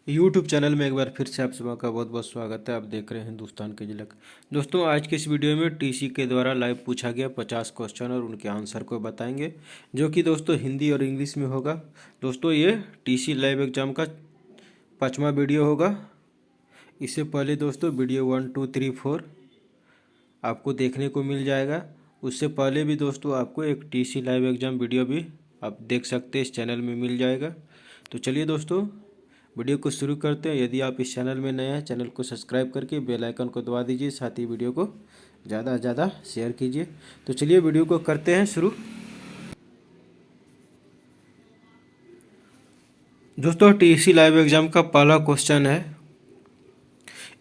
YouTube channel में एक बार फिर से आप सबका बहुत बहुत स्वागत है। आप देख रहे हैं हिंदुस्तान की झलक। दोस्तों, आज के इस वीडियो में टीसी के द्वारा लाइव पूछा गया 50 क्वेश्चन और उनके आंसर को बताएंगे, जो कि दोस्तों हिंदी और इंग्लिश में होगा। दोस्तों, ये टीसी लाइव एग्जाम का 5वां वीडियो होगा। इससे पहले दोस्तों वीडियो 1, 2, 3, 4 आपको देखने को मिल जाएगा। उससे पहले भी दोस्तों आपको एक टीसी लाइव एग्जाम वीडियो भी आप देख सकते हैं, इस चैनल में मिल जाएगा। तो चलिए दोस्तों वीडियो को शुरू करते हैं। यदि आप इस चैनल में नए हैं, चैनल को सब्सक्राइब करके बेल आइकन को दबा दीजिए, साथ ही वीडियो को ज़्यादा से ज़्यादा शेयर कीजिए। तो चलिए वीडियो को करते हैं शुरू। दोस्तों, टीसी लाइव एग्जाम का पहला क्वेश्चन है,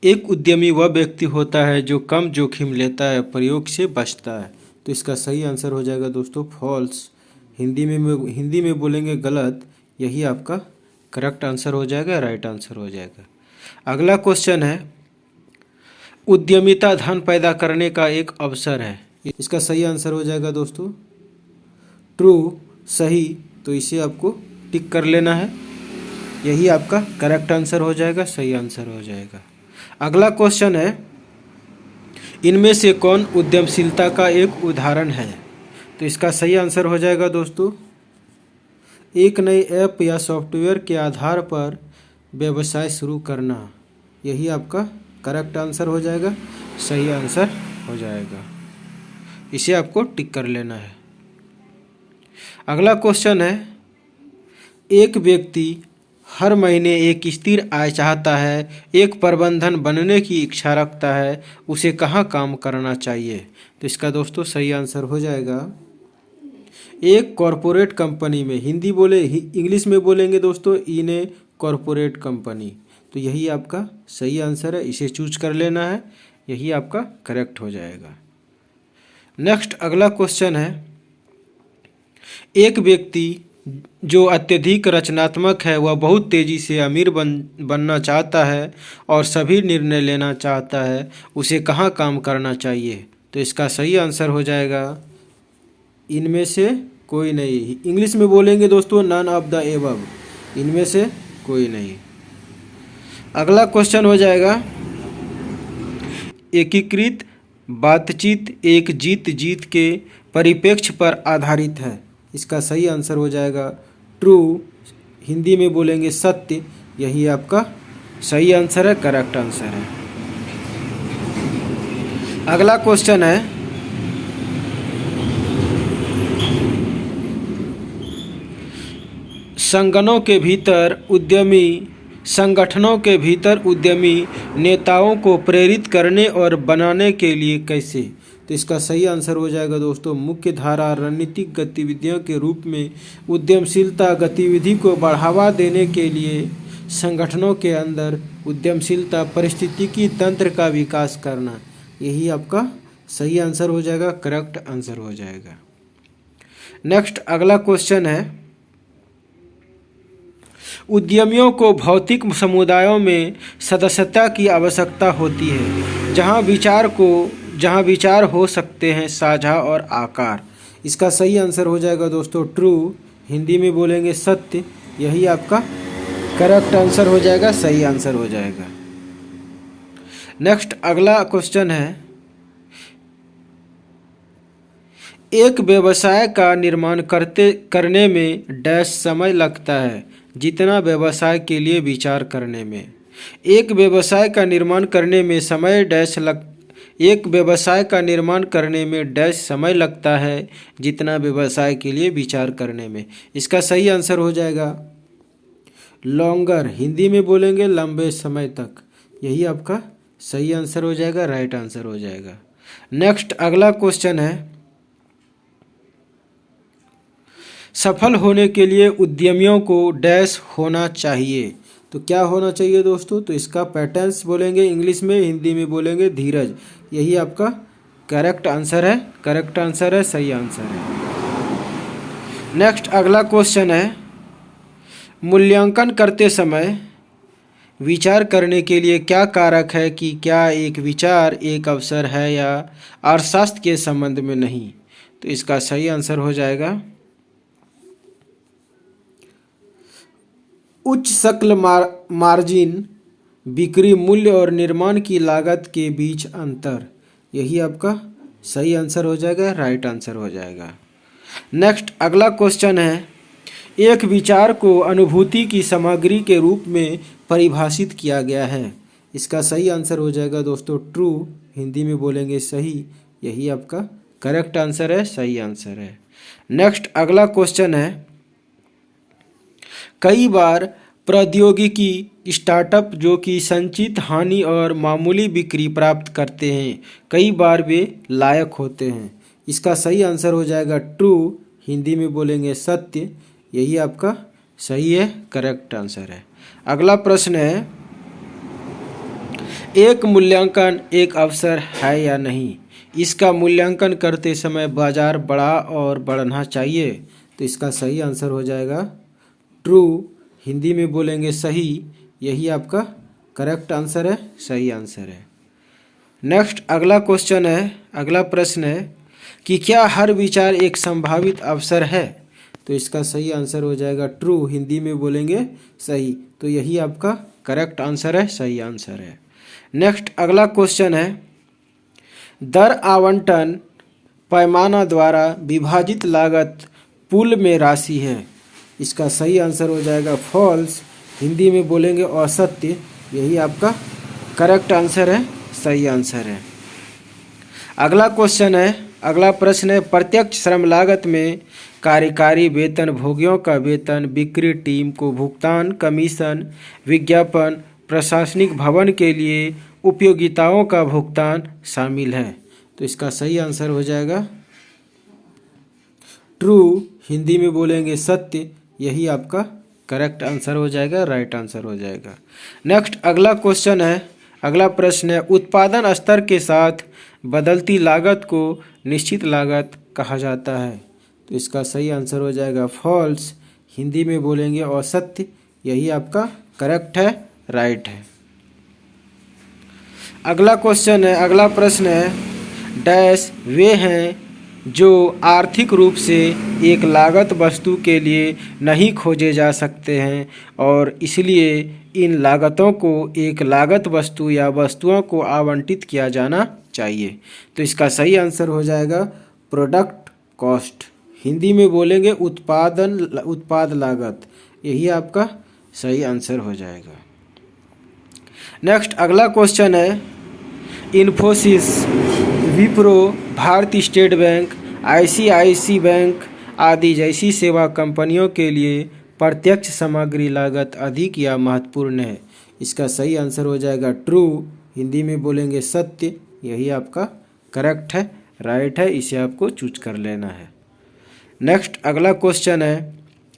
एक उद्यमी वह व्यक्ति होता है जो कम जोखिम लेता है, प्रयोग से बचता है। तो इसका सही आंसर हो जाएगा दोस्तों फॉल्स। हिंदी में बोलेंगे गलत, यही आपका करेक्ट आंसर हो जाएगा, राइट आंसर हो जाएगा। अगला क्वेश्चन है, उद्यमिता धन पैदा करने का एक अवसर है। इसका सही आंसर हो जाएगा दोस्तों ट्रू, सही। तो इसे आपको टिक कर लेना है, यही आपका करेक्ट आंसर हो जाएगा, सही आंसर हो जाएगा। अगला क्वेश्चन है, इनमें से कौन उद्यमशीलता का एक उदाहरण है। तो इसका सही आंसर हो जाएगा दोस्तों एक नई ऐप या सॉफ्टवेयर के आधार पर व्यवसाय शुरू करना, यही आपका करेक्ट आंसर हो जाएगा, सही आंसर हो जाएगा। इसे आपको टिक कर लेना है। अगला क्वेश्चन है, एक व्यक्ति हर महीने एक स्थिर आय चाहता है, एक प्रबंधन बनने की इच्छा रखता है, उसे कहाँ काम करना चाहिए। तो इसका दोस्तों सही आंसर हो जाएगा एक कॉरपोरेट कंपनी में। इंग्लिश में बोलेंगे दोस्तों इन ए कॉरपोरेट कंपनी। तो यही आपका सही आंसर है, इसे चूज कर लेना है, यही आपका करेक्ट हो जाएगा। नेक्स्ट अगला क्वेश्चन है, एक व्यक्ति जो अत्यधिक रचनात्मक है वह बहुत तेजी से अमीर बनना चाहता है और सभी निर्णय लेना चाहता है, उसे कहाँ काम करना चाहिए। तो इसका सही आंसर हो जाएगा इनमें से कोई नहीं। इंग्लिश में बोलेंगे दोस्तों नन ऑफ द एबव, इनमें से कोई नहीं। अगला क्वेश्चन हो जाएगा, एकीकृत बातचीत एक जीत जीत के परिप्रेक्ष्य पर आधारित है। इसका सही आंसर हो जाएगा ट्रू, हिंदी में बोलेंगे सत्य, यही आपका सही आंसर है, करेक्ट आंसर है। अगला क्वेश्चन है, संगठनों के भीतर उद्यमी नेताओं को प्रेरित करने और बनाने के लिए कैसे। तो इसका सही आंसर हो जाएगा दोस्तों मुख्य धारा रणनीतिक गतिविधियों के रूप में उद्यमशीलता गतिविधि को बढ़ावा देने के लिए संगठनों के अंदर उद्यमशीलता पारिस्थितिकी तंत्र का विकास करना, यही आपका सही आंसर हो जाएगा, करेक्ट आंसर हो जाएगा। नेक्स्ट अगला क्वेश्चन है, उद्यमियों को भौतिक समुदायों में सदस्यता की आवश्यकता होती है, जहां विचार हो सकते हैं साझा और आकार। इसका सही आंसर हो जाएगा दोस्तों ट्रू, हिंदी में बोलेंगे सत्य, यही आपका करेक्ट आंसर हो जाएगा, सही आंसर हो जाएगा। नेक्स्ट अगला क्वेश्चन है, एक व्यवसाय का निर्माण करने में डैश समय लगता है, जितना व्यवसाय के लिए विचार करने में। एक व्यवसाय का निर्माण करने में डैश समय लगता है, जितना व्यवसाय के लिए विचार करने में। इसका सही आंसर हो जाएगा लॉन्गर, हिंदी में बोलेंगे लंबे समय तक, यही आपका सही आंसर हो जाएगा, राइट आंसर हो जाएगा। नेक्स्ट अगला क्वेश्चन है, सफल होने के लिए उद्यमियों को डैश होना चाहिए। तो क्या होना चाहिए दोस्तों। तो इसका पैटर्न्स बोलेंगे इंग्लिश में, हिंदी में बोलेंगे धीरज, यही आपका करेक्ट आंसर है, सही आंसर है। नेक्स्ट अगला क्वेश्चन है, मूल्यांकन करते समय विचार करने के लिए क्या कारक है कि क्या एक विचार एक अवसर है या अर्थशास्त्र के संबंध में नहीं। तो इसका सही आंसर हो जाएगा उच्च शक्ल मार्जिन, बिक्री मूल्य और निर्माण की लागत के बीच अंतर। यही आपका सही आंसर हो जाएगा, राइट आंसर हो जाएगा। नेक्स्ट अगला क्वेश्चन है, एक विचार को अनुभूति की सामग्री के रूप में परिभाषित किया गया है। इसका सही आंसर हो जाएगा दोस्तों ट्रू, हिंदी में बोलेंगे सही। यही आपका करेक्ट आंसर है, सही आंसर है। नेक्स्ट अगला क्वेश्चन है, कई बार प्रौद्योगिकी स्टार्टअप जो कि संचित हानि और मामूली बिक्री प्राप्त करते हैं, कई बार वे लायक होते हैं। इसका सही आंसर हो जाएगा ट्रू, हिंदी में बोलेंगे सत्य। यही आपका सही है, करेक्ट आंसर है। अगला प्रश्न है, एक मूल्यांकन एक अवसर है या नहीं? इसका मूल्यांकन करते समय बाजार बढ़ा और बढ़ना चाहिए। तो इसका सही आंसर हो जाएगा ट्रू, हिंदी में बोलेंगे सही। यही आपका करेक्ट आंसर है, सही आंसर है। नेक्स्ट अगला क्वेश्चन है, अगला प्रश्न है कि क्या हर विचार एक संभावित अवसर है? तो इसका सही आंसर हो जाएगा ट्रू, हिंदी में बोलेंगे सही। तो यही आपका करेक्ट आंसर है, सही आंसर है। नेक्स्ट अगला क्वेश्चन है, दर आवंटन पैमाना द्वारा विभाजित लागत पूल में राशि है। इसका सही आंसर हो जाएगा फॉल्स, हिंदी में बोलेंगे असत्य। यही आपका करेक्ट आंसर है, सही आंसर है। अगला क्वेश्चन है, अगला प्रश्न है, प्रत्यक्ष श्रम लागत में कार्यकारी वेतन, भोगियों का वेतन, बिक्री टीम को भुगतान, कमीशन, विज्ञापन, प्रशासनिक भवन के लिए उपयोगिताओं का भुगतान शामिल है। तो इसका सही आंसर हो जाएगा ट्रू, हिंदी में बोलेंगे सत्य। यही आपका करेक्ट आंसर हो जाएगा, राइट आंसर हो जाएगा। नेक्स्ट अगला क्वेश्चन है, अगला प्रश्न है, उत्पादन स्तर के साथ बदलती लागत को निश्चित लागत कहा जाता है। तो इसका सही आंसर हो जाएगा फॉल्स, हिंदी में बोलेंगे असत्य। यही आपका करेक्ट है, राइट है। अगला क्वेश्चन है, अगला प्रश्न है, डैश वे हैं जो आर्थिक रूप से एक लागत वस्तु के लिए नहीं खोजे जा सकते हैं और इसलिए इन लागतों को एक लागत वस्तु या वस्तुओं को आवंटित किया जाना चाहिए। तो इसका सही आंसर हो जाएगा प्रोडक्ट कॉस्ट, हिंदी में बोलेंगे उत्पाद लागत। यही आपका सही आंसर हो जाएगा। नेक्स्ट अगला क्वेश्चन है, इन्फोसिस, विप्रो, भारतीय स्टेट बैंक, आईसीआईसी बैंक आदि जैसी सेवा कंपनियों के लिए प्रत्यक्ष सामग्री लागत अधिक या महत्वपूर्ण है। इसका सही आंसर हो जाएगा ट्रू, हिंदी में बोलेंगे सत्य। यही आपका करेक्ट है, राइट है। इसे आपको चूज कर लेना है। नेक्स्ट अगला क्वेश्चन है,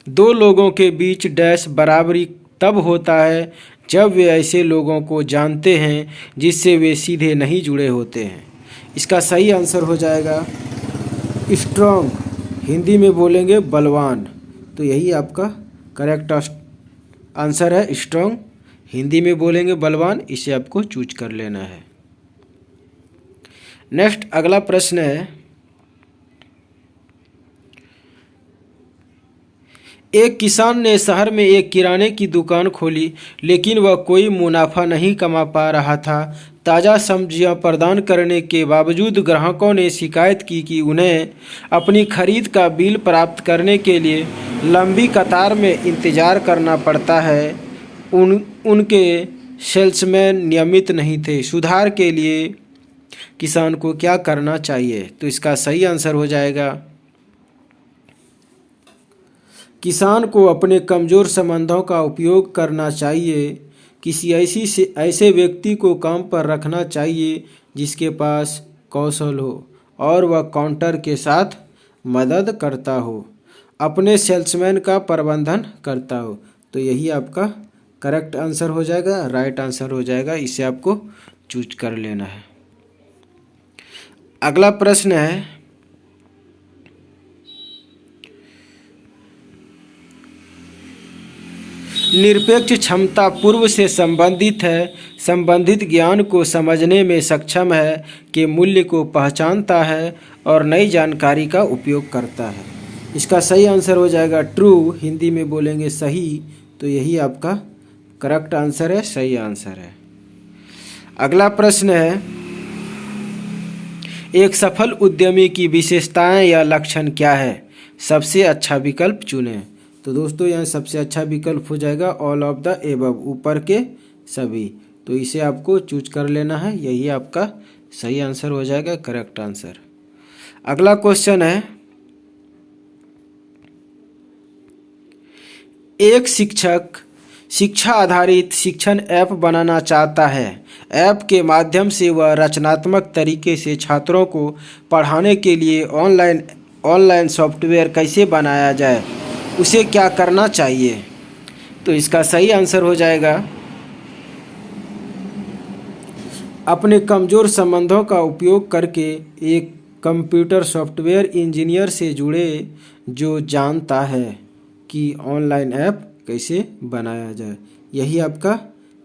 दो लोगों के बीच डैश बराबरी तब होता है जब वे ऐसे लोगों को जानते हैं जिससे वे सीधे नहीं जुड़े होते हैं। इसका सही आंसर हो जाएगा स्ट्रॉन्ग, हिंदी में बोलेंगे बलवान। तो यही आपका करेक्ट आंसर है, स्ट्रॉन्ग, हिंदी में बोलेंगे बलवान। इसे आपको चूज कर लेना है। नेक्स्ट अगला प्रश्न है, एक किसान ने शहर में एक किराने की दुकान खोली, लेकिन वह कोई मुनाफा नहीं कमा पा रहा था। ताज़ा सब्जियां प्रदान करने के बावजूद ग्राहकों ने शिकायत की कि उन्हें अपनी खरीद का बिल प्राप्त करने के लिए लंबी कतार में इंतज़ार करना पड़ता है। उनके सेल्समैन नियमित नहीं थे। सुधार के लिए किसान को क्या करना चाहिए? तो इसका सही आंसर हो जाएगा, किसान को अपने कमज़ोर संबंधों का उपयोग करना चाहिए। किसी ऐसे व्यक्ति को काम पर रखना चाहिए जिसके पास कौशल हो और वह काउंटर के साथ मदद करता हो, अपने सेल्समैन का प्रबंधन करता हो। तो यही आपका करेक्ट आंसर हो जाएगा, राइट आंसर हो जाएगा। इसे आपको चूज कर लेना है। अगला प्रश्न है, निरपेक्ष क्षमता पूर्व से संबंधित है, संबंधित ज्ञान को समझने में सक्षम है, के मूल्य को पहचानता है और नई जानकारी का उपयोग करता है। इसका सही आंसर हो जाएगा ट्रू, हिंदी में बोलेंगे सही। तो यही आपका करेक्ट आंसर है, सही आंसर है। अगला प्रश्न है, एक सफल उद्यमी की विशेषताएं या लक्षण क्या है? सबसे अच्छा विकल्प चुनें। तो दोस्तों यहाँ सबसे अच्छा विकल्प हो जाएगा ऑल ऑफ द एबव, ऊपर के सभी। तो इसे आपको चूज कर लेना है, यही आपका सही आंसर हो जाएगा, करेक्ट आंसर। अगला क्वेश्चन है, एक शिक्षक शिक्षा आधारित शिक्षण ऐप बनाना चाहता है। ऐप के माध्यम से वह रचनात्मक तरीके से छात्रों को पढ़ाने के लिए ऑनलाइन सॉफ्टवेयर कैसे बनाया जाए, उसे क्या करना चाहिए? तो इसका सही आंसर हो जाएगा, अपने कमज़ोर संबंधों का उपयोग करके एक कंप्यूटर सॉफ्टवेयर इंजीनियर से जुड़े जो जानता है कि ऑनलाइन ऐप कैसे बनाया जाए। यही आपका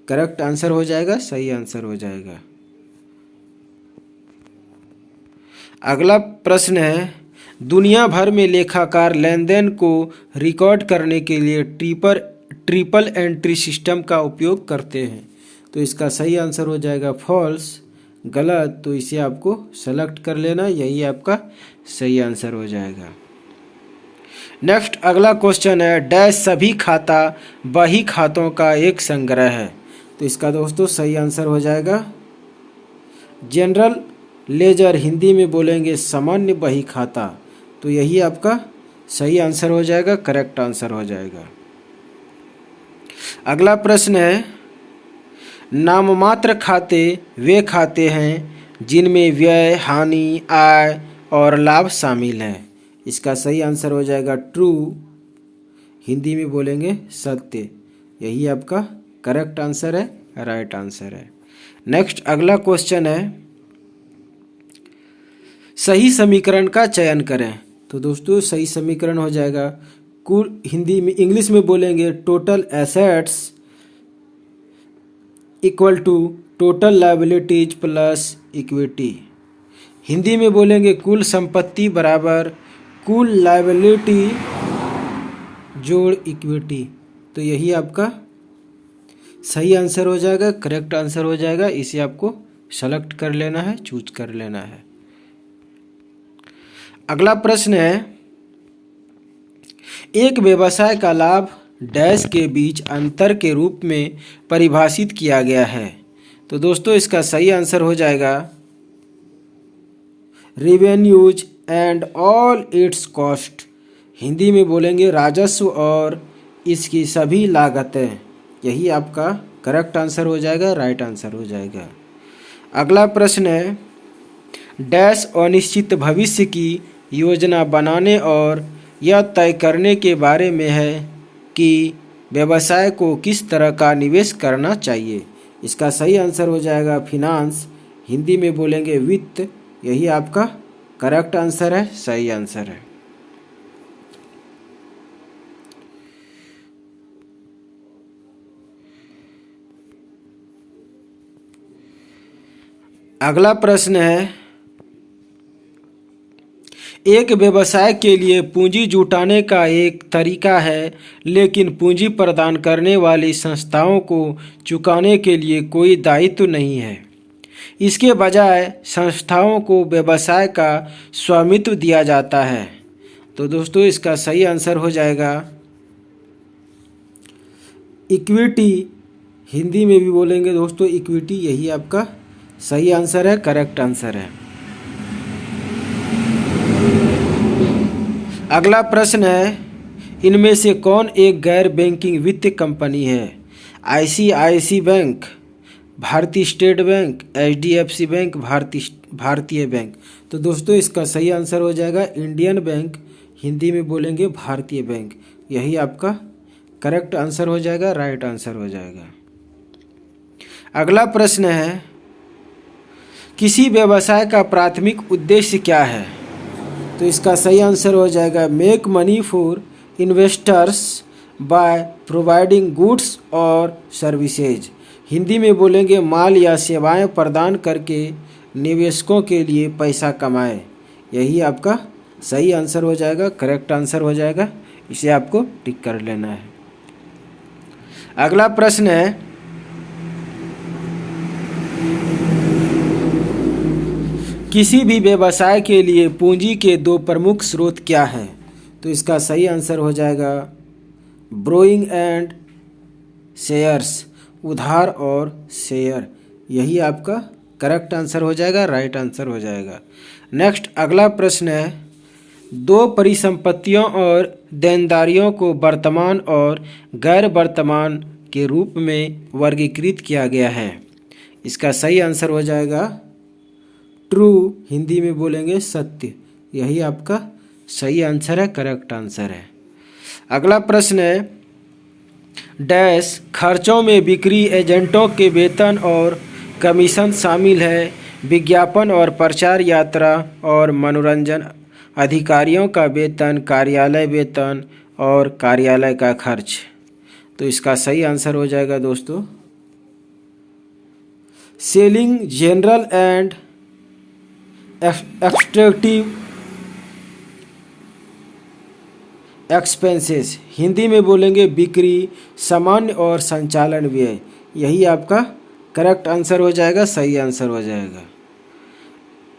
करेक्ट आंसर हो जाएगा, सही आंसर हो जाएगा। अगला प्रश्न है, दुनिया भर में लेखाकार लेन देन को रिकॉर्ड करने के लिए ट्रिपल एंट्री सिस्टम का उपयोग करते हैं। तो इसका सही आंसर हो जाएगा फॉल्स, गलत। तो इसे आपको सेलेक्ट कर लेना, यही आपका सही आंसर हो जाएगा। नेक्स्ट अगला क्वेश्चन है, डैश सभी खाता बही खातों का एक संग्रह है। तो इसका दोस्तों सही आंसर हो जाएगा जनरल लेजर, हिंदी में बोलेंगे सामान्य बही खाता। तो यही आपका सही आंसर हो जाएगा, करेक्ट आंसर हो जाएगा। अगला प्रश्न है, नाममात्र खाते वे खाते हैं जिनमें व्यय, हानि, आय और लाभ शामिल हैं। इसका सही आंसर हो जाएगा ट्रू, हिंदी में बोलेंगे सत्य। यही आपका करेक्ट आंसर है, राइट आंसर है। नेक्स्ट अगला क्वेश्चन है, सही समीकरण का चयन करें। तो दोस्तों सही समीकरण हो जाएगा कुल, हिंदी में इंग्लिश में बोलेंगे total assets equal to total liabilities plus equity. Hindi में बोलेंगे कुल संपत्ति बराबर कुल लायबिलिटी जोड़ इक्विटी। तो यही आपका सही आंसर हो जाएगा, करेक्ट आंसर हो जाएगा। इसे आपको सेलेक्ट कर लेना है, चूज कर लेना है। अगला प्रश्न है, एक व्यवसाय का लाभ डैश के बीच अंतर के रूप में परिभाषित किया गया है। तो दोस्तों इसका सही आंसर हो जाएगा revenues and all it's cost. Hindi में बोलेंगे राजस्व और इसकी सभी लागतें। यही आपका करेक्ट आंसर हो जाएगा, राइट आंसर हो जाएगा। अगला प्रश्न है, डैश अनिश्चित भविष्य की योजना बनाने और यह तय करने के बारे में है कि व्यवसाय को किस तरह का निवेश करना चाहिए। इसका सही आंसर हो जाएगा फिनांस, हिंदी में बोलेंगे वित्त। यही आपका करेक्ट आंसर है, सही आंसर है। अगला प्रश्न है, एक व्यवसाय के लिए पूंजी जुटाने का एक तरीका है, लेकिन पूंजी प्रदान करने वाली संस्थाओं को चुकाने के लिए कोई दायित्व नहीं है। इसके बजाय संस्थाओं को व्यवसाय का स्वामित्व दिया जाता है। तो दोस्तों इसका सही आंसर हो जाएगा इक्विटी, हिंदी में भी बोलेंगे दोस्तों इक्विटी। यही आपका सही आंसर है, करेक्ट आंसर है। अगला प्रश्न है, इनमें से कौन एक गैर बैंकिंग वित्तीय कंपनी है? ICICI बैंक, भारतीय स्टेट बैंक, HDFC बैंक, भारतीय बैंक। तो दोस्तों इसका सही आंसर हो जाएगा इंडियन बैंक, हिंदी में बोलेंगे भारतीय बैंक। यही आपका करेक्ट आंसर हो जाएगा, राइट आंसर हो जाएगा। अगला प्रश्न है, किसी व्यवसाय का प्राथमिक उद्देश्य क्या है? तो इसका सही आंसर हो जाएगा make money for investors by providing goods और सर्विसेज। हिंदी में बोलेंगे माल या सेवाएं प्रदान करके निवेशकों के लिए पैसा कमाए। यही आपका सही आंसर हो जाएगा, करेक्ट आंसर हो जाएगा। इसे आपको टिक कर लेना है। अगला प्रश्न है, किसी भी व्यवसाय के लिए पूंजी के दो प्रमुख स्रोत क्या है? तो इसका सही आंसर हो जाएगा बोरोइंग एंड शेयर्स, उधार और शेयर। यही आपका करेक्ट आंसर हो जाएगा, राइट आंसर हो जाएगा। नेक्स्ट अगला प्रश्न है, दो परिसंपत्तियों और देनदारियों को वर्तमान और गैर वर्तमान के रूप में वर्गीकृत किया गया है। इसका सही आंसर हो जाएगा ट्रू, हिंदी में बोलेंगे सत्य। यही आपका सही आंसर है, करेक्ट आंसर है। अगला प्रश्न है, डैश खर्चों में बिक्री एजेंटों के वेतन और कमीशन शामिल है, विज्ञापन और प्रचार, यात्रा और मनोरंजन, अधिकारियों का वेतन, कार्यालय वेतन और कार्यालय का खर्च। तो इसका सही आंसर हो जाएगा दोस्तों selling, general and extractive expenses. Hindi में बोलेंगे बिक्री, सामान्य और संचालन व्यय। यही आपका करेक्ट आंसर हो जाएगा, सही आंसर हो जाएगा।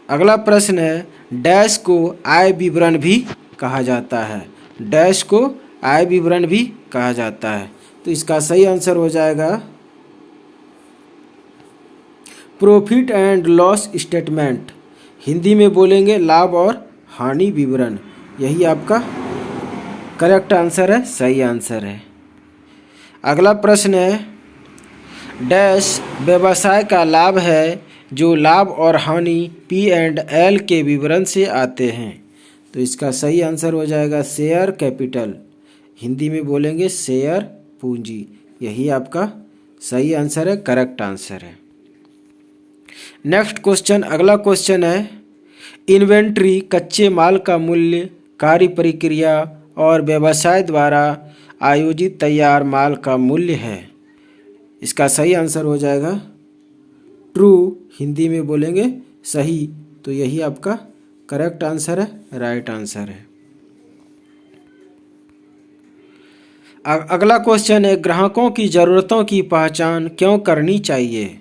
अगला प्रश्न है, डैश को आय विवरण भी कहा जाता है। डैश को आय विवरण भी कहा जाता है। तो इसका सही आंसर हो जाएगा profit and loss statement. Hindi में बोलेंगे लाभ और हानि विवरण। यही आपका करेक्ट आंसर है, सही आंसर है। अगला प्रश्न है, डैश व्यवसाय का लाभ है जो लाभ और हानि P&L के विवरण से आते हैं। तो इसका सही आंसर हो जाएगा शेयर कैपिटल। हिंदी में बोलेंगे शेयर पूंजी। यही आपका सही आंसर है, करेक्ट आंसर है। नेक्स्ट क्वेश्चन, अगला क्वेश्चन है, इन्वेंट्री कच्चे माल का मूल्य, कार्य प्रक्रिया और व्यवसाय द्वारा आयोजित तैयार माल का मूल्य है। इसका सही आंसर हो जाएगा ट्रू, हिंदी में बोलेंगे सही। तो यही आपका करेक्ट आंसर है, राइट आंसर है। अगला क्वेश्चन है, ग्राहकों की ज़रूरतों की पहचान क्यों करनी चाहिए?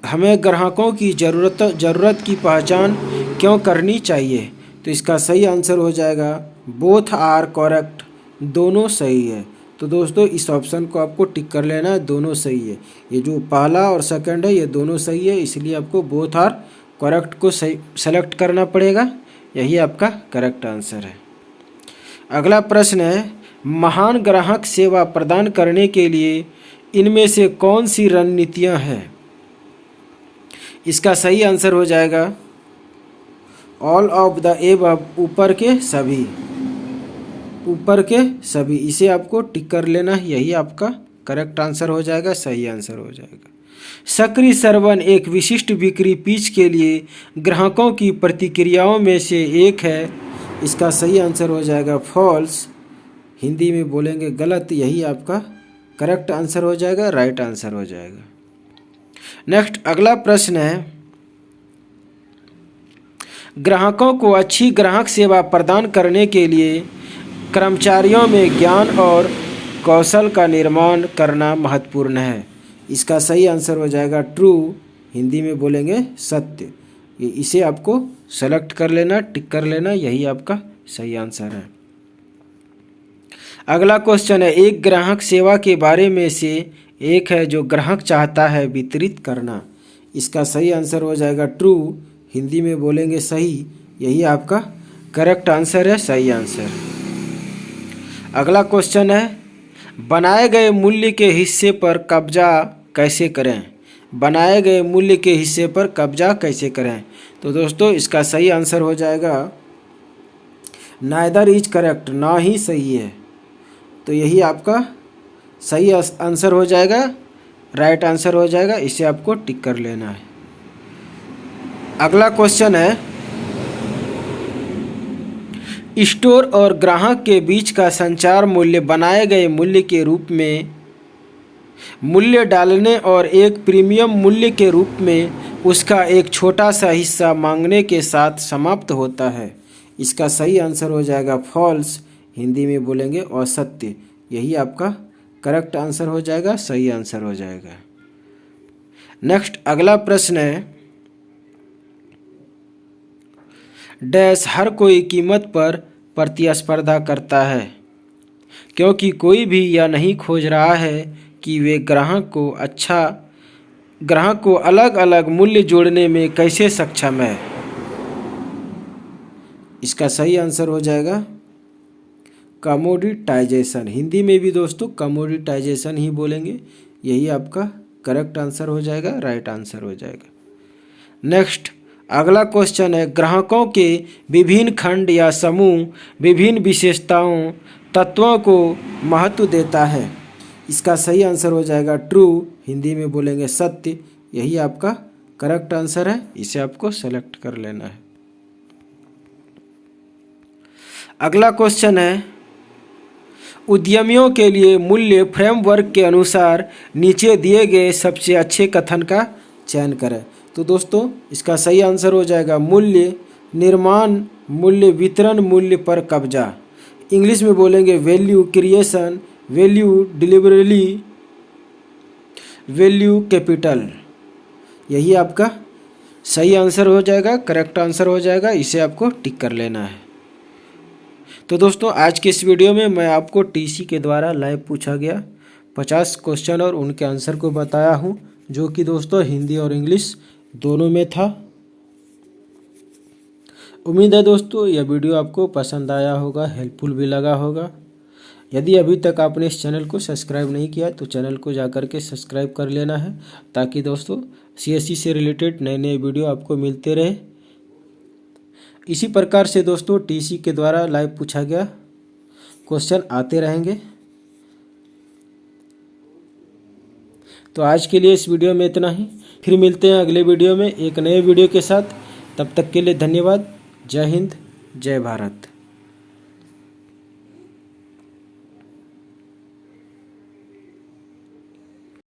हमें ग्राहकों की ज़रूरत की पहचान क्यों करनी चाहिए? तो इसका सही आंसर हो जाएगा बोथ आर करेक्ट, दोनों सही है। तो दोस्तों इस ऑप्शन को आपको टिक कर लेना है, दोनों सही है। ये जो पहला और सेकंड है ये दोनों सही है, इसलिए आपको बोथ आर करेक्ट को सही सेलेक्ट करना पड़ेगा। यही आपका करेक्ट आंसर है। अगला प्रश्न है, महान ग्राहक सेवा प्रदान करने के लिए इनमें से कौन सी रणनीतियाँ हैं? इसका सही आंसर हो जाएगा ऑल ऑफ द एबव, ऊपर के सभी, ऊपर के सभी। इसे आपको टिक कर लेना, यही आपका करेक्ट आंसर हो जाएगा, सही आंसर हो जाएगा। सक्रिय श्रवण एक विशिष्ट बिक्री पिच के लिए ग्राहकों की प्रतिक्रियाओं में से एक है। इसका सही आंसर हो जाएगा फॉल्स, हिंदी में बोलेंगे गलत। यही आपका करेक्ट आंसर हो जाएगा, राइट आंसर हो जाएगा। नेक्स्ट अगला प्रश्न है, ग्राहकों को अच्छी ग्राहक सेवा प्रदान करने के लिए कर्मचारियों में ज्ञान और कौशल का निर्माण करना महत्वपूर्ण है। इसका सही आंसर हो जाएगा ट्रू, हिंदी में बोलेंगे सत्य। इसे आपको सेलेक्ट कर लेना, टिक कर लेना, यही आपका सही आंसर है। अगला क्वेश्चन है, एक ग्राहक सेवा के बारे में से एक है जो ग्राहक चाहता है वितरित करना। इसका सही आंसर हो जाएगा ट्रू, हिंदी में बोलेंगे सही। यही आपका करेक्ट आंसर है, सही आंसर। अगला क्वेश्चन है, बनाए गए मूल्य के हिस्से पर कब्जा कैसे करें? बनाए गए मूल्य के हिस्से पर कब्जा कैसे करें? तो दोस्तों इसका सही आंसर हो जाएगा नाइदर इज करेक्ट, ना ही सही है। तो यही आपका सही आंसर हो जाएगा, राइट आंसर हो जाएगा। इसे आपको टिक कर लेना है। अगला क्वेश्चन है, स्टोर और ग्राहक के बीच का संचार मूल्य बनाए गए मूल्य के रूप में मूल्य डालने और एक प्रीमियम मूल्य के रूप में उसका एक छोटा सा हिस्सा मांगने के साथ समाप्त होता है। इसका सही आंसर हो जाएगा फॉल्स, हिंदी में बोलेंगे असत्य। यही आपका करेक्ट आंसर हो जाएगा, सही आंसर हो जाएगा। नेक्स्ट अगला प्रश्न है, डैश हर कोई कीमत पर प्रतिस्पर्धा करता है, क्योंकि कोई भी यह नहीं खोज रहा है कि वे ग्राहक को अलग अलग मूल्य जोड़ने में कैसे सक्षम है। इसका सही आंसर हो जाएगा कमोडिटाइजेशन। हिंदी में भी दोस्तों कमोडिटाइजेशन ही बोलेंगे, यही आपका करेक्ट आंसर हो जाएगा, राइट आंसर हो जाएगा। नेक्स्ट अगला क्वेश्चन है, ग्राहकों के विभिन्न खंड या समूह विभिन्न विशेषताओं तत्वों को महत्व देता है। इसका सही आंसर हो जाएगा ट्रू, हिंदी में बोलेंगे सत्य, यही आपका करेक्ट आंसर है, इसे आपको सेलेक्ट कर लेना है। अगला क्वेश्चन है, उद्यमियों के लिए मूल्य फ्रेमवर्क के अनुसार नीचे दिए गए सबसे अच्छे कथन का चयन करें। तो दोस्तों इसका सही आंसर हो जाएगा मूल्य निर्माण, मूल्य वितरण, मूल्य पर कब्जा। इंग्लिश में बोलेंगे value creation, value delivery, value capital, यही आपका सही आंसर हो जाएगा, करेक्ट आंसर हो जाएगा, इसे आपको टिक कर लेना है। तो दोस्तों आज के इस वीडियो में मैं आपको टीसी के द्वारा लाइव पूछा गया 50 क्वेश्चन और उनके आंसर को बताया हूं, जो कि दोस्तों हिंदी और इंग्लिश दोनों में था। उम्मीद है दोस्तों यह वीडियो आपको पसंद आया होगा, हेल्पफुल भी लगा होगा। यदि अभी तक आपने इस चैनल को सब्सक्राइब नहीं किया तो चैनल को जाकर के सब्सक्राइब कर लेना है, ताकि दोस्तों सीएससी से रिलेटेड नए नए वीडियो आपको मिलते रहे। इसी प्रकार से दोस्तों टीसी के द्वारा लाइव पूछा गया क्वेश्चन आते रहेंगे। तो आज के लिए इस वीडियो में इतना ही, फिर मिलते हैं अगले वीडियो में एक नए वीडियो के साथ। तब तक के लिए धन्यवाद। जय हिंद, जय भारत।